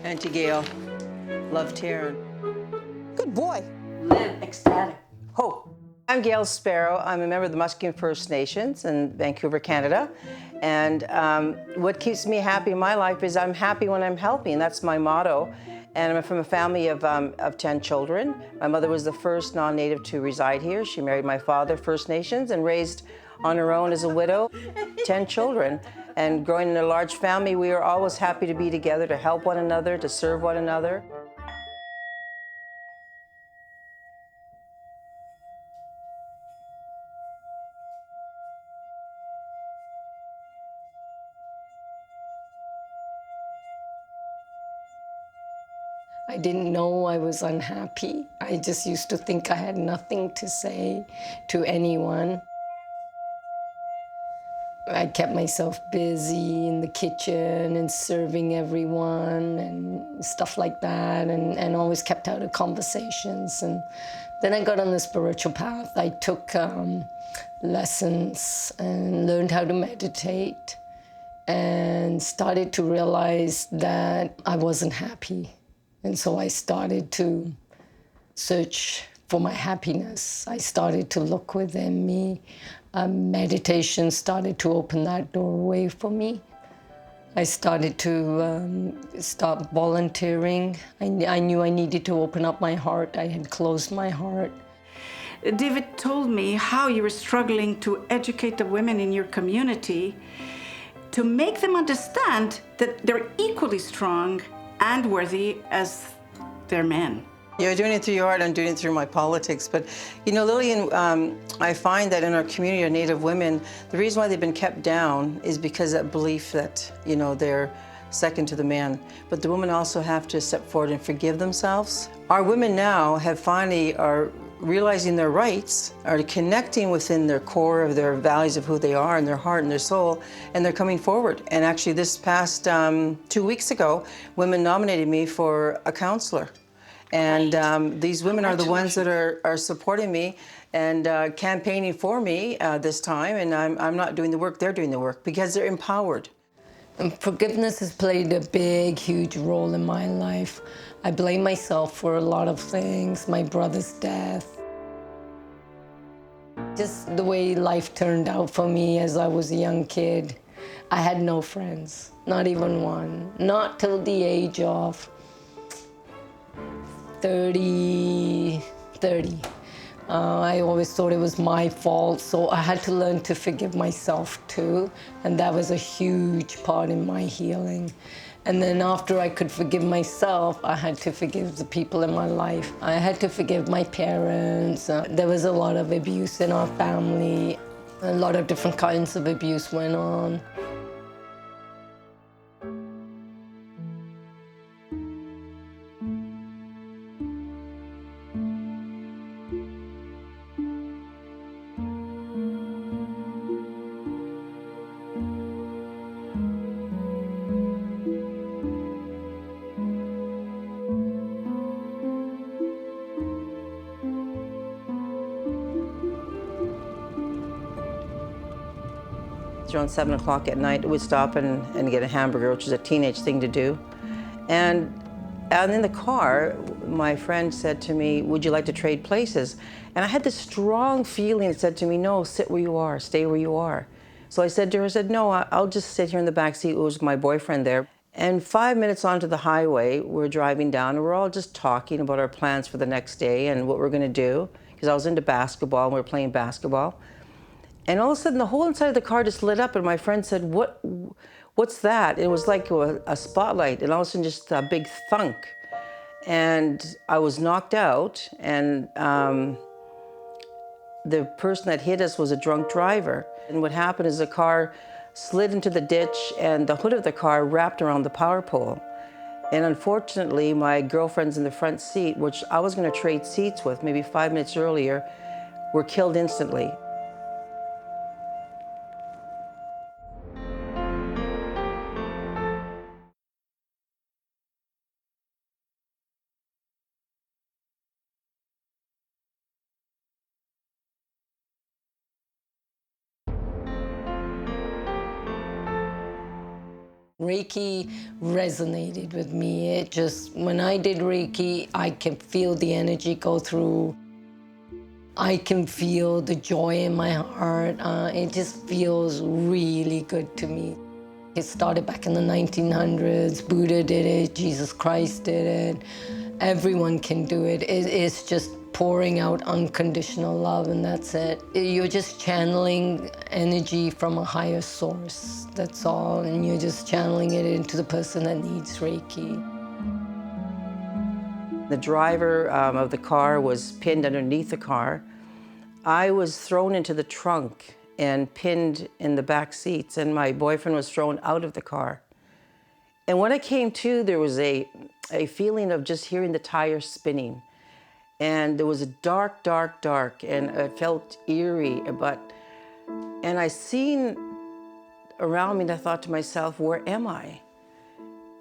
Auntie Gail, love Taryn. Good boy. Live ecstatic. Ho! I'm Gail Sparrow. I'm a member of the Musqueam First Nations in Vancouver, Canada. And what keeps me happy in my life is I'm happy when I'm helping. That's my motto. And I'm from a family of 10 children. My mother was the first non-native to reside here. She married my father, First Nations, and raised on her own as a widow 10 children. And growing in a large family, we were always happy to be together, to help one another, to serve one another. I didn't know I was unhappy. I just used to think I had nothing to say to anyone. I kept myself busy in the kitchen and serving everyone and stuff like that, and always kept out of conversations. And then I got on the spiritual path. I took lessons and learned how to meditate and started to realize that I wasn't happy. And so I started to search for my happiness. I started to look within me. Meditation started to open that doorway for me. I started to start volunteering. I knew I needed to open up my heart. I had closed my heart. David told me how you were struggling to educate the women in your community to make them understand that they're equally strong and worthy as their men. You're doing it through your art, I'm doing it through my politics. But, you know, Lillian, I find that in our community of Native women, the reason why they've been kept down is because of that belief that, you know, they're second to the man. But the women also have to step forward and forgive themselves. Our women now have finally are realizing their rights, are connecting within their core of their values of who they are and their heart and their soul, and they're coming forward. And actually this past 2 weeks ago, women nominated me for a counselor. And these women are the ones that are supporting me and campaigning for me this time, and I'm not doing the work, they're doing the work because they're empowered. And forgiveness has played a big, huge role in my life. I blame myself for a lot of things, my brother's death. Just the way life turned out for me as I was a young kid. I had no friends, not even one. Not till the age of 30. I always thought it was my fault, so I had to learn to forgive myself too, and that was a huge part in my healing. And then after I could forgive myself, I had to forgive the people in my life. I had to forgive my parents. There was a lot of abuse in our family. A lot of different kinds of abuse went on. Around 7 o'clock at night, we'd stop and get a hamburger, which is a teenage thing to do. And in the car, my friend said to me, "Would you like to trade places?" And I had this strong feeling that said to me, "No, sit where you are, stay where you are." So I said to her, I said, "No, I'll just sit here in the back seat." It was my boyfriend there. And 5 minutes onto the highway, we're driving down and we're all just talking about our plans for the next day and what we're gonna do. Because I was into basketball and we were playing basketball. And all of a sudden, the whole inside of the car just lit up, and my friend said, what's that? It was like a spotlight, and all of a sudden, just a big thunk. And I was knocked out, and the person that hit us was a drunk driver. And what happened is the car slid into the ditch, and the hood of the car wrapped around the power pole. And unfortunately, my girlfriends in the front seat, which I was going to trade seats with maybe 5 minutes earlier, were killed instantly. Reiki resonated with me. It just, when I did Reiki, I can feel the energy go through. I can feel the joy in my heart. It just feels really good to me. It started back in the 1900s. Buddha did it, Jesus Christ did it. Everyone can do it. It's just pouring out unconditional love, and that's it. You're just channeling energy from a higher source, that's all, and you're just channeling it into the person that needs Reiki. The driver of the car was pinned underneath the car. I was thrown into the trunk and pinned in the back seats, and my boyfriend was thrown out of the car. And when I came to, there was a feeling of just hearing the tires spinning. And there was a dark, dark, dark, and it felt eerie, and I seen around me and I thought to myself, where am I?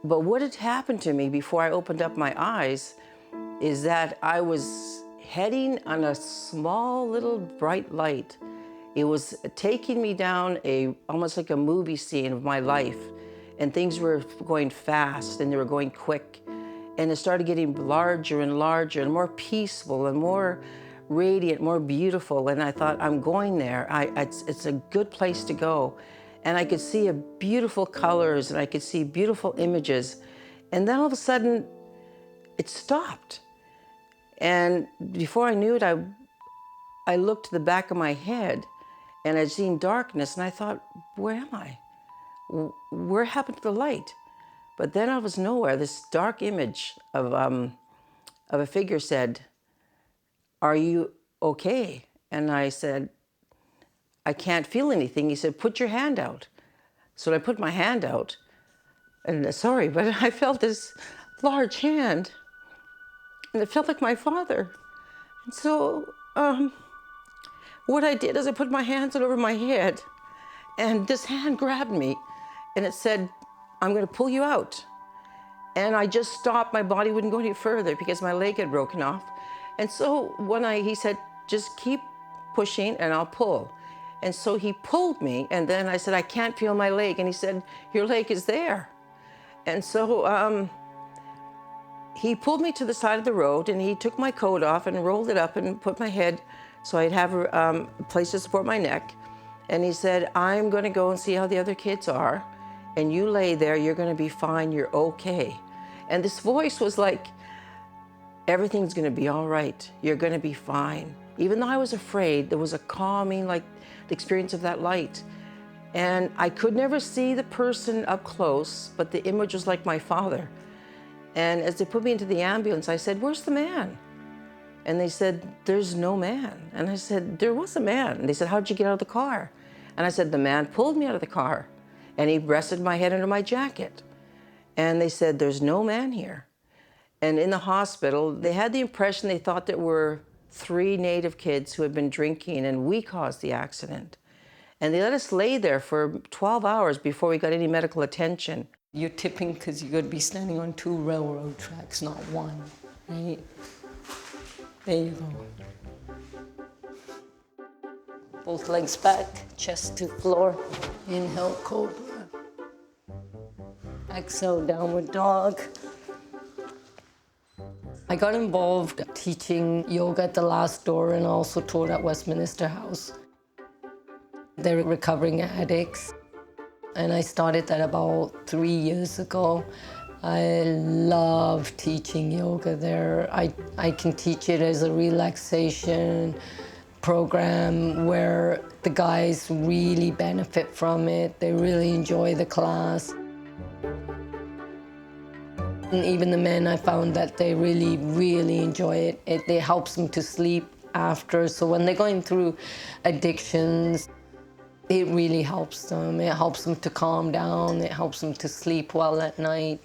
But what had happened to me before I opened up my eyes is that I was heading on a small little bright light. It was taking me down almost like a movie scene of my life, and things were going fast and they were going quick. And it started getting larger and larger and more peaceful and more radiant, more beautiful. And I thought, I'm going there. It's a good place to go. And I could see beautiful colors and I could see beautiful images. And then all of a sudden, it stopped. And before I knew it, I looked to the back of my head and I'd seen darkness. And I thought, where am I? Where happened to the light? But then out of nowhere, this dark image of a figure said, "Are you okay?" And I said, "I can't feel anything." He said, "Put your hand out." So I put my hand out, and sorry, but I felt this large hand, and it felt like my father. And so what I did is I put my hands over my head, and this hand grabbed me, and it said, "I'm going to pull you out." And I just stopped. My body wouldn't go any further because my leg had broken off. And so he said, "Just keep pushing and I'll pull." And so he pulled me, and then I said, "I can't feel my leg." And he said, "Your leg is there." And so he pulled me to the side of the road, and he took my coat off and rolled it up and put my head so I'd have a place to support my neck. And he said, "I'm going to go and see how the other kids are. And you lay there, you're going to be fine, you're okay." And this voice was like, everything's going to be all right, you're going to be fine. Even though I was afraid, there was a calming, like the experience of that light. And I could never see the person up close, but the image was like my father. And as they put me into the ambulance, I said, "Where's the man?" And they said, "There's no man." And I said, "There was a man." And they said, "How'd you get out of the car?" And I said, "The man pulled me out of the car. And he rested my head under my jacket." And they said, "There's no man here." And in the hospital, they had the impression they thought there were 3 Native kids who had been drinking, and we caused the accident. And they let us lay there for 12 hours before we got any medical attention. You're tipping because you're going to be standing on 2 railroad tracks, not 1, right? There you go. Both legs back, chest to floor. Inhale, cobra. Exhale, downward dog. I got involved teaching yoga at the last door and also taught at Westminster House. They're recovering addicts. And I started that about 3 years ago. I love teaching yoga there. I can teach it as a relaxation program where the guys really benefit from it. They really enjoy the class. And even the men, I found that they really, really enjoy it. It helps them to sleep after. So when they're going through addictions, it really helps them. It helps them to calm down. It helps them to sleep well at night.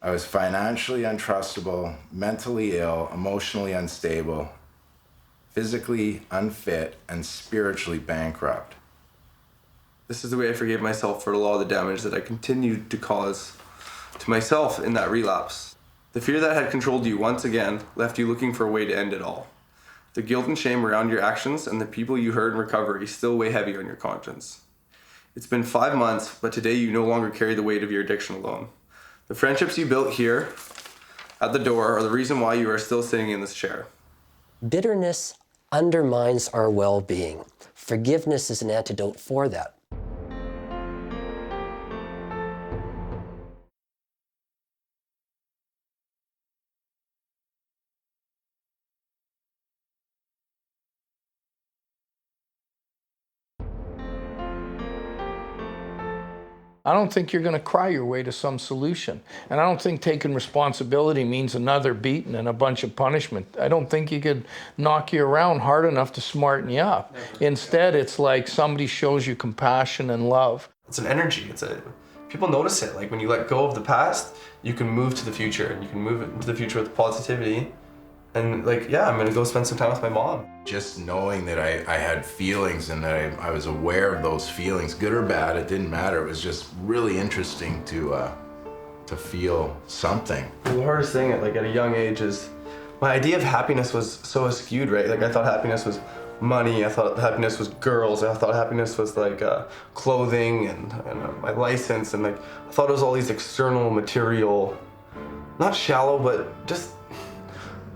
I was financially untrustable, mentally ill, emotionally unstable, physically unfit, and spiritually bankrupt. This is the way I forgave myself for a lot of the damage that I continued to cause to myself in that relapse. The fear that had controlled you once again left you looking for a way to end it all. The guilt and shame around your actions and the people you hurt in recovery still weigh heavy on your conscience. It's been 5 months, but today you no longer carry the weight of your addiction alone. The friendships you built here at the door are the reason why you are still sitting in this chair. Bitterness undermines our well-being. Forgiveness is an antidote for that. I don't think you're going to cry your way to some solution. And I don't think taking responsibility means another beating and a bunch of punishment. I don't think you could knock you around hard enough to smarten you up. Instead, it's like somebody shows you compassion and love. It's an energy. People notice it. Like when you let go of the past, you can move to the future, and you can move into the future with positivity. And like, yeah, I'm gonna go spend some time with my mom. Just knowing that I had feelings and that I was aware of those feelings, good or bad, it didn't matter. It was just really interesting to feel something. The hardest thing at a young age is my idea of happiness was so skewed, right? Like I thought happiness was money, I thought happiness was girls, I thought happiness was like clothing and my license, and like I thought it was all these external material, not shallow, but just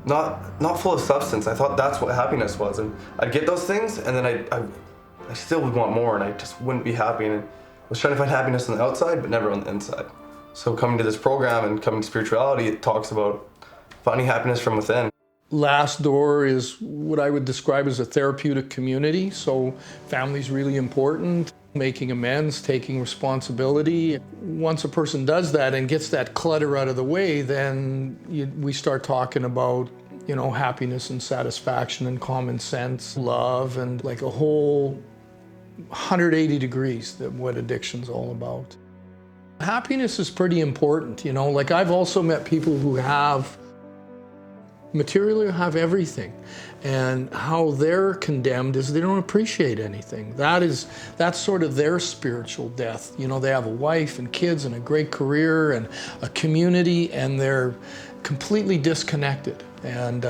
not full of substance. I thought that's what happiness was, and I'd get those things, and then I still would want more, and I just wouldn't be happy. And I was trying to find happiness on the outside, but never on the inside. So coming to this program and coming to spirituality, it talks about finding happiness from within. Last Door is what I would describe as a therapeutic community. So family's really important. Making amends, taking responsibility. Once a person does that and gets that clutter out of the way, then we start talking about, happiness and satisfaction and common sense, love, and like a whole 180 degrees of what addiction's all about. Happiness is pretty important, like I've also met people who have materially have everything, and how they're condemned is they don't appreciate anything. That's sort of their spiritual death. They have a wife and kids and a great career and a community, and they're completely disconnected. And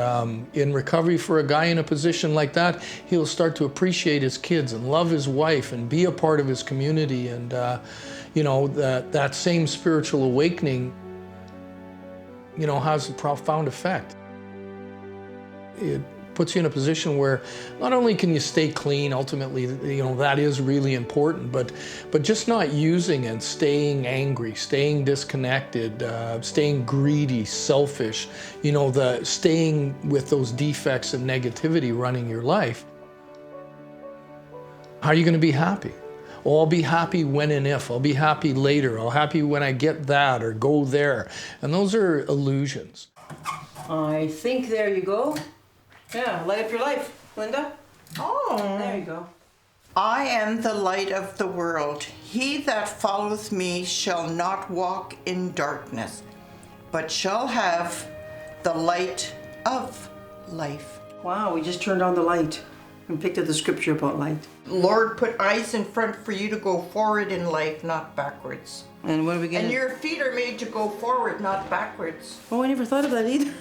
in recovery, for a guy in a position like that, he'll start to appreciate his kids and love his wife and be a part of his community, and that same spiritual awakening has a profound effect. It puts you in a position where not only can you stay clean, ultimately, that is really important, but just not using and staying angry, staying disconnected, staying greedy, selfish, staying with those defects and negativity running your life. How are you going to be happy? Oh, I'll be happy when and if. I'll be happy later. I'll be happy when I get that or go there. And those are illusions. I think there you go. Yeah, light up your life, Linda. Oh. There you go. I am the light of the world. He that followeth me shall not walk in darkness, but shall have the light of life. Wow, we just turned on the light and picked up the scripture about light. Lord put eyes in front for you to go forward in life, not backwards. And what are we getting? And your feet are made to go forward, not backwards. Oh, I never thought of that either.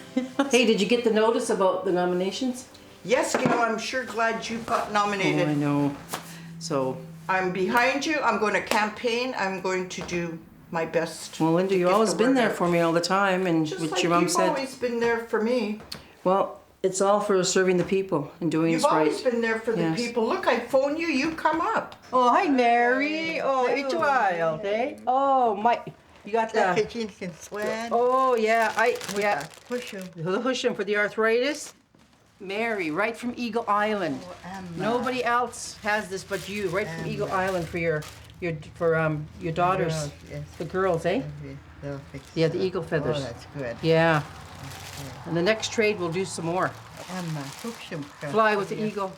Hey, did you get the notice about the nominations? Yes, Gail, I'm sure glad you got nominated. Oh, I know. So, I'm behind you. I'm going to campaign. I'm going to do my best. well, Linda, you've always been there for me all the time, and Just what like your mom you've said. always been there for me. Well, it's all for serving the people and doing You've what's right. always been there for the Yes. people. Look, I phone you, you come up. Oh, hi, Mary. Oh, it's a while, eh? Oh, my. You got the. Kitchen Swan. Oh, yeah. Yeah. Push him. The cushion for the arthritis. Mary, right from Eagle Island. Nobody else has this but you. Right from Eagle Island for your daughters. Girls, yes. The girls, eh? They'll fix Yeah, it the up. eagle feathers. Oh, that's good. Yeah. And the next trade, we'll do some more. Fly with the eagle.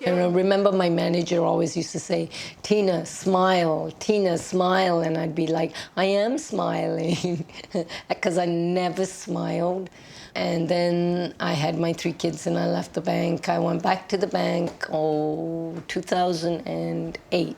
And I remember my manager always used to say, Tina, smile, and I'd be like, I am smiling, because I never smiled. And then I had my 3 kids and I left the bank. I went back to the bank, 2008.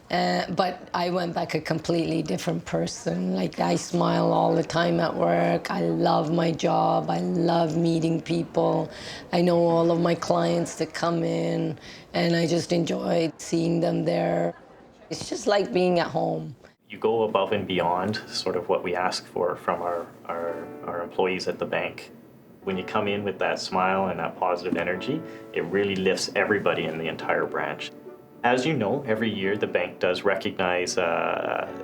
But I went back a completely different person. Like, I smile all the time at work. I love my job. I love meeting people. I know all of my clients that come in, and I just enjoy seeing them there. It's just like being at home. You go above and beyond sort of what we ask for from our employees at the bank. When you come in with that smile and that positive energy, it really lifts everybody in the entire branch. As you know, every year the bank does recognize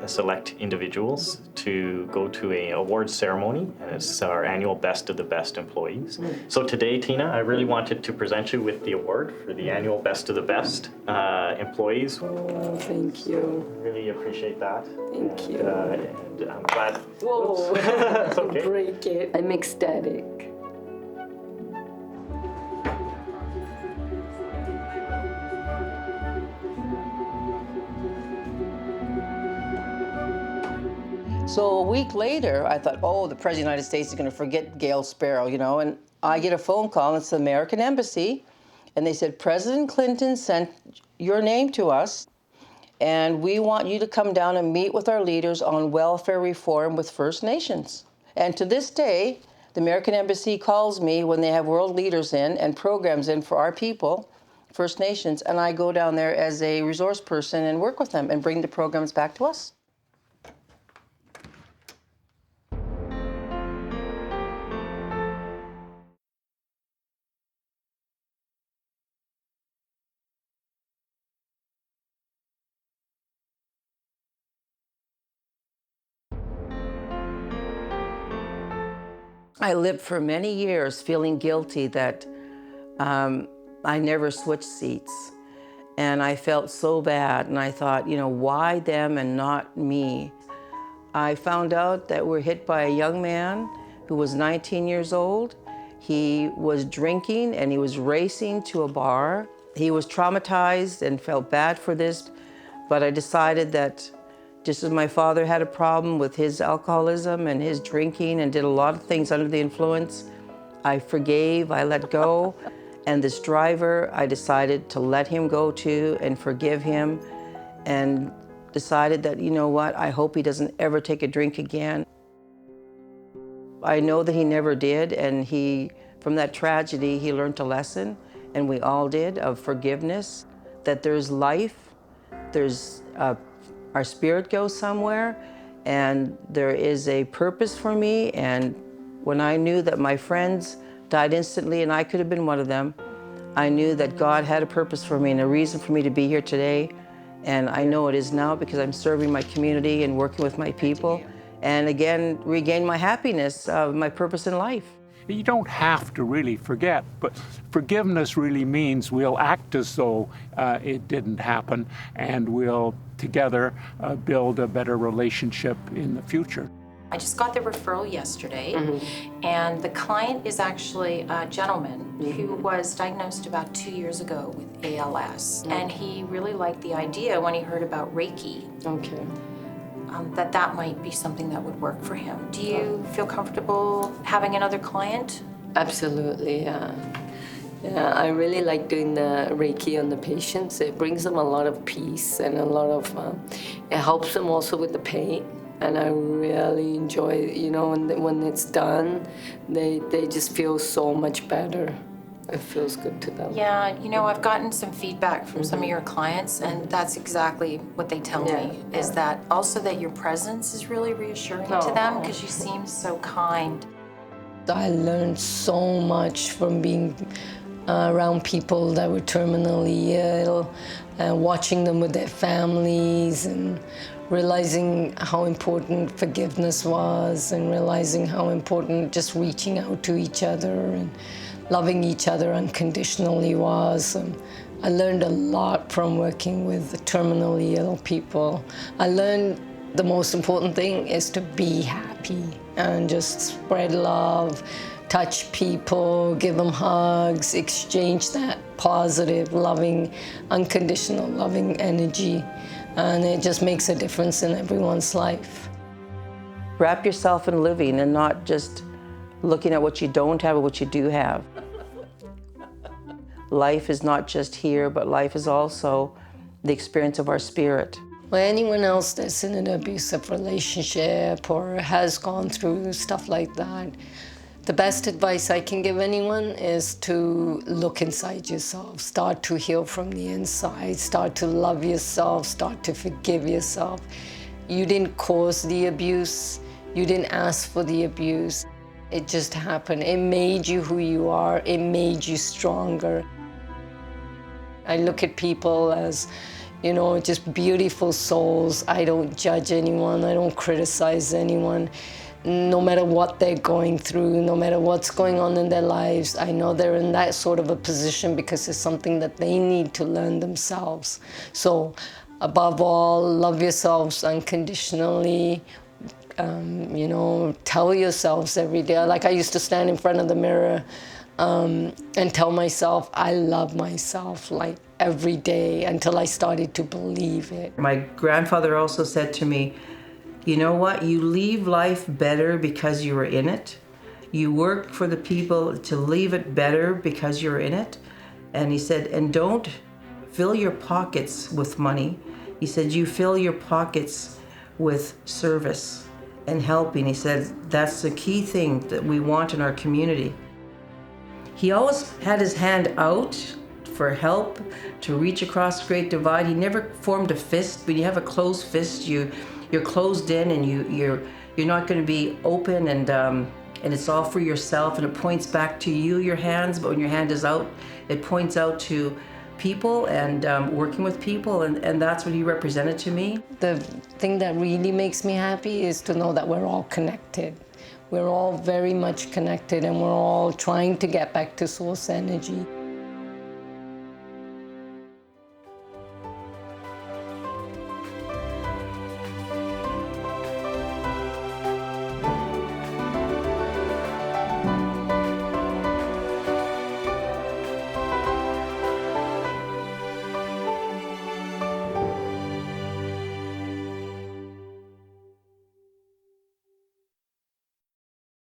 select individuals to go to an awards ceremony, and it's our annual Best of the Best employees. So today, Tina, I really wanted to present you with the award for the annual Best of the Best employees. Oh, thank you. Really appreciate that. Thank you. And I'm glad. Whoa, It's okay. break it. I'm ecstatic. So a week later, I thought, oh, the President of the United States is going to forget Gail Sparrow, you know, and I get a phone call, and it's the American Embassy, and they said, President Clinton sent your name to us, and we want you to come down and meet with our leaders on welfare reform with First Nations. And to this day, the American Embassy calls me when they have world leaders in and programs in for our people, First Nations, and I go down there as a resource person and work with them and bring the programs back to us. I lived for many years feeling guilty that I never switched seats. And I felt so bad, and I thought, you know, why them and not me? I found out that we're hit by a young man who was 19 years old. He was drinking and he was racing to a bar. He was traumatized and felt bad for this, but I decided that just as my father had a problem with his alcoholism and his drinking and did a lot of things under the influence, I forgave, I let go. And this driver, I decided to let him go too and forgive him, and decided that, you know what, I hope he doesn't ever take a drink again. I know that he never did, and from that tragedy, he learned a lesson, and we all did, of forgiveness, that there's life, there's our spirit goes somewhere, and there is a purpose for me. And when I knew that my friends died instantly, and I could have been one of them, I knew that God had a purpose for me and a reason for me to be here today. And I know it is now, because I'm serving my community and working with my people, and again, regain my happiness, my purpose in life. You don't have to really forget, but forgiveness really means we'll act as though it didn't happen, and we'll together build a better relationship in the future. I just got the referral yesterday, and the client is actually a gentleman who was diagnosed about 2 years ago with ALS, and he really liked the idea when he heard about Reiki. Okay. That might be something that would work for him. Do you feel comfortable having another client? Absolutely, yeah. Yeah, I really like doing the Reiki on the patients. It brings them a lot of peace and a lot of, it helps them also with the pain. And I really enjoy, you know, when it's done, they just feel so much better. It feels good to them. Yeah, you know, I've gotten some feedback from some of your clients, and that's exactly what they tell me, is that also that your presence is really reassuring to them, because you seem so kind. I learned so much from being around people that were terminally ill, and watching them with their families, and realizing how important forgiveness was, and realizing how important just reaching out to each other and loving each other unconditionally was. I learned a lot from working with terminally ill people. I learned The most important thing is to be happy and just spread love, touch people, give them hugs, exchange that positive, loving, unconditional loving energy. And it just makes a difference in everyone's life. Wrap yourself in living and not just looking at what you don't have or what you do have. Life is not just here, but life is also the experience of our spirit. For anyone else that's in an abusive relationship or has gone through stuff like that, the best advice I can give anyone is to look inside yourself, start to heal from the inside, start to love yourself, start to forgive yourself. You didn't cause the abuse, you didn't ask for the abuse. It just happened. It made you who you are, it made you stronger. I look at people as, you know, just beautiful souls. I don't judge anyone, I don't criticize anyone. No matter what they're going through, no matter what's going on in their lives, I know they're in that sort of a position because it's something that they need to learn themselves. So, above all, love yourselves unconditionally. You know, tell yourselves every day. Like I used to stand in front of the mirror and tell myself I love myself, like every day, until I started to believe it. My grandfather also said to me, you know what, you leave life better because you were in it. You work for the people to leave it better because you're in it. And he said, and don't fill your pockets with money. He said, you fill your pockets with service and helping. He said, that's the key thing that we want in our community. He always had his hand out for help, to reach across the Great Divide. He never formed a fist. When you have a closed fist, you're closed in and you're not going to be open, and it's all for yourself, and it points back to you, your hands, but when your hand is out, it points out to people and working with people, and that's what he represented to me. The thing that really makes me happy is to know that we're all connected. We're all very much connected, and we're all trying to get back to source energy.